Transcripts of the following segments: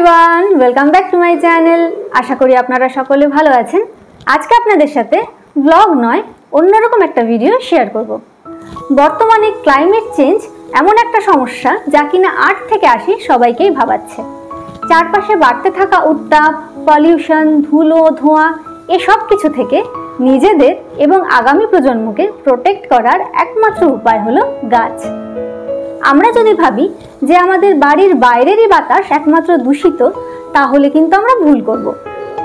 Everyone, welcome back to my channel. আশা করি আপনারা সকলে ভালো আছেন। আজকে আপনাদের সাথে ব্লগ নয়, অন্যরকম একটা ভিডিও শেয়ার করব। বর্তমানে ক্লাইমেট চেঞ্জ এমন একটা সমস্যা যা কিনা 8 থেকে 80 সবাইকেই ভাবাচ্ছে। চারপাশে বাড়তে থাকা উত্তাপ, পলিউশন, ধুলো, ধোঁয়া এসব কিছু থেকে নিজেদের এবং আগামী প্রজন্মকে প্রোটেক্ট করার একমাত্র উপায় হলো গাছ। আমরা যদি ভাবি যে আমাদের বাড়ির বাইরেরই বাতাস একমাত্র দূষিত, তাহলে কিন্তু আমরা ভুল করব।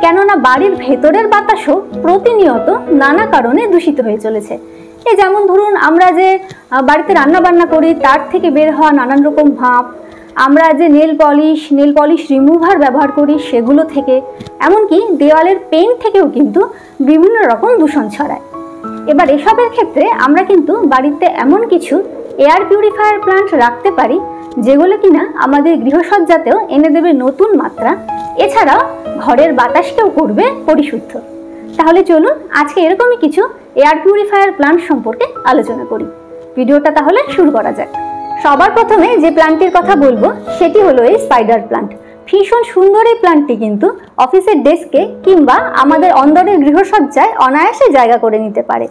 কেননা বাড়ির ভেতরের বাতাসও প্রতিনিয়ত নানা কারণে দূষিত হয়ে চলেছে। এই যেমন ধরুন, আমরা যে বাড়িতে রান্না বান্না করি তার থেকে বের হওয়া নানান রকম ভাপ, আমরা যে নেল পলিশ রিমুভার ব্যবহার করি সেগুলো থেকে, এমনকি দেওয়ালের পেইন্ট থেকেও কিন্তু বিভিন্ন রকম দূষণ ছড়ায়। এবার এসবের ক্ষেত্রে আমরা কিন্তু বাড়িতে এমন কিছু এয়ার পিউরিফায়ার প্লান্ট রাখতে পারি যেগুলো কিনা আমাদের গৃহসজ্জাতেও এনে দেবে নতুন মাত্রা, এছাড়াও ঘরের বাতাসকেও করবে পরিশুদ্ধ। তাহলে চলুন আজকে এরকমই কিছু এয়ার পিউরিফায়ার প্লান্ট সম্পর্কে আলোচনা করি। ভিডিওটা তাহলে শুরু করা যাক। সবার প্রথমে যে প্লান্টটির কথা বলবো সেটি হলো এই স্পাইডার প্লান্ট। ভীষণ সুন্দর এই প্লান্টটি কিন্তু অফিসের ডেস্কে কিংবা আমাদের অন্দরের গৃহসজ্জায় অনায়াসে জায়গা করে নিতে পারে।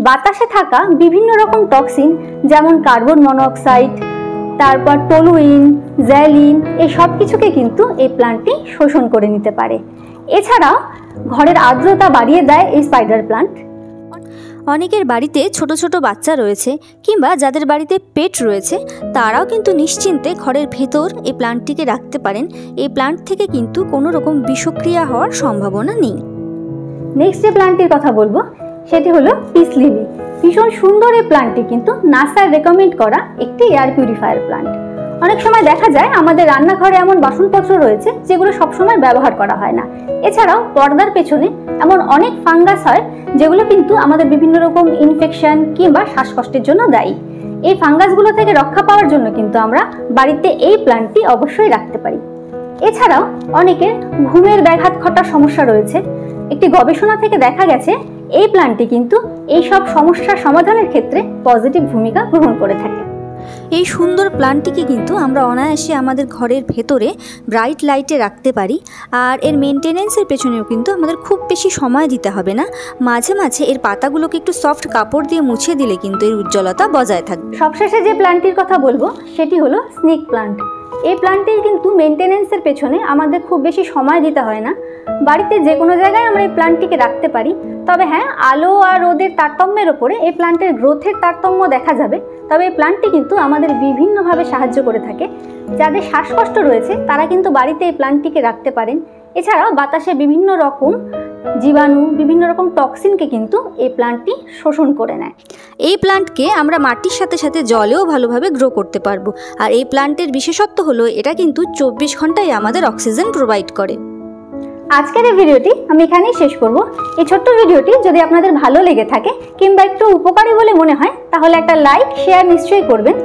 বাতাসে থাকা বিভিন্ন রকম টক্সিন যেমন কার্বন মনোক্সাইড, তারপর টলুইন, জ্যালিন, এই সব কিছুকে কিন্তু এই প্লান্টটি শোষণ করে নিতে পারে। এছাড়াও ঘরের আর্দ্রতা বাড়িয়ে দেয় এই স্পাইডার প্লান্ট। অনেকের বাড়িতে ছোট ছোট বাচ্চা রয়েছে কিংবা যাদের বাড়িতে পেট রয়েছে, তারাও কিন্তু নিশ্চিন্তে ঘরের ভেতর এই প্লান্টটিকে রাখতে পারেন। এই প্লান্ট থেকে কিন্তু কোনো রকম বিষক্রিয়া হওয়ার সম্ভাবনা নেই। নেক্সট যে প্লান্টটির কথা বলবো সেটি হলো পিস লিলি। ভীষণ সুন্দর এই প্লান্টটি কিন্তু নাসার রেকমেন্ড করা একটি এয়ার পিউরিফায়ার প্লান্ট। অনেক সময় দেখা যায় আমাদের রান্নাঘরে এমন বাসনপত্র রয়েছে যেগুলো সবসময় ব্যবহার করা হয় না। এছাড়াও পর্দার পেছনে এমন অনেক ফাঙ্গাস হয় যেগুলো কিন্তু আমাদের বিভিন্ন রকম ইনফেকশন কিংবা শ্বাসকষ্টের জন্য দায়ী। এই ফাঙ্গাসগুলো থেকে রক্ষা পাওয়ার জন্য কিন্তু আমরা বাড়িতে এই প্লান্টটি অবশ্যই রাখতে পারি। এছাড়াও অনেকের ঘুমের ব্যাঘাত ঘটার সমস্যা রয়েছে। একটি গবেষণা থেকে দেখা গেছে এই প্লান্টটি কিন্তু এই সব সমস্যার সমাধানের ক্ষেত্রে পজিটিভ ভূমিকা গ্রহণ করে থাকে। এই সুন্দর প্লান্টটিকে কিন্তু আমরা অনায়াসে আমাদের ঘরের ভেতরে ব্রাইট লাইটে রাখতে পারি। আর এর মেনটেনেন্সের পেছনেও কিন্তু আমাদের খুব বেশি সময় দিতে হবে না। মাঝে মাঝে এর পাতাগুলোকে একটু সফট কাপড় দিয়ে মুছে দিলে কিন্তু এর উজ্জ্বলতা বজায় থাকবে। সবশেষে যে প্লান্টটির কথা বলবো সেটি হলো স্নেক প্লান্ট। এই প্লান্টটির কিন্তু মেনটেনেন্সের পেছনে আমাদের খুব বেশি সময় দিতে হয় না। বাড়িতে যে কোনো জায়গায় আমরা এই প্লান্টটিকে রাখতে পারি। তবে হ্যাঁ, আলো আর রোদের তারতম্যের ওপরে এই প্লান্টের গ্রোথের তারতম্য দেখা যাবে। তবে এই প্লান্টটি কিন্তু আমাদের বিভিন্নভাবে সাহায্য করে থাকে। যাদের শ্বাসকষ্ট রয়েছে তারা কিন্তু বাড়িতে এই প্লান্টটিকে রাখতে পারেন। এছাড়াও বাতাসে বিভিন্ন রকম জীবাণু, বিভিন্ন রকম টক্সিনকে কিন্তু এই প্লান্টটি শোষণ করে নেয়। এই প্লান্টকে আমরা মাটির সাথে সাথে জলেও ভালোভাবে গ্রো করতে পারবো। আর এই প্লান্টের বিশেষত্ব হলো এটা কিন্তু 24 ঘন্টায় আমাদের অক্সিজেন প্রোভাইড করে। আজকের এই ভিডিওটি আমি এখানেই শেষ করব। এই ছোট্ট ভিডিওটি যদি আপনাদের ভালো লেগে থাকে কিংবা একটু উপকারী বলে মনে হয় তাহলে একটা লাইক শেয়ার নিশ্চয়ই করবেন।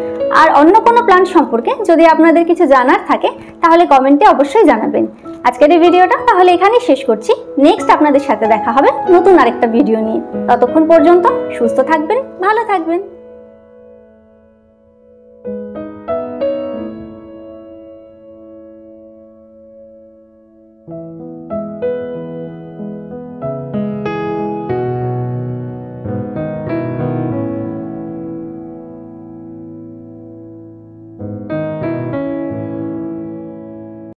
আর অন্য কোনো প্ল্যান সম্পর্কে যদি আপনাদের কিছু জানার থাকে তাহলে কমেন্টে অবশ্যই জানাবেন। আজকের এই ভিডিওটা তাহলে এখানেই শেষ করছি। নেক্সট আপনাদের সাথে দেখা হবে নতুন আরেকটা ভিডিও নিয়ে। ততক্ষণ পর্যন্ত সুস্থ থাকবেন, ভালো থাকবেন।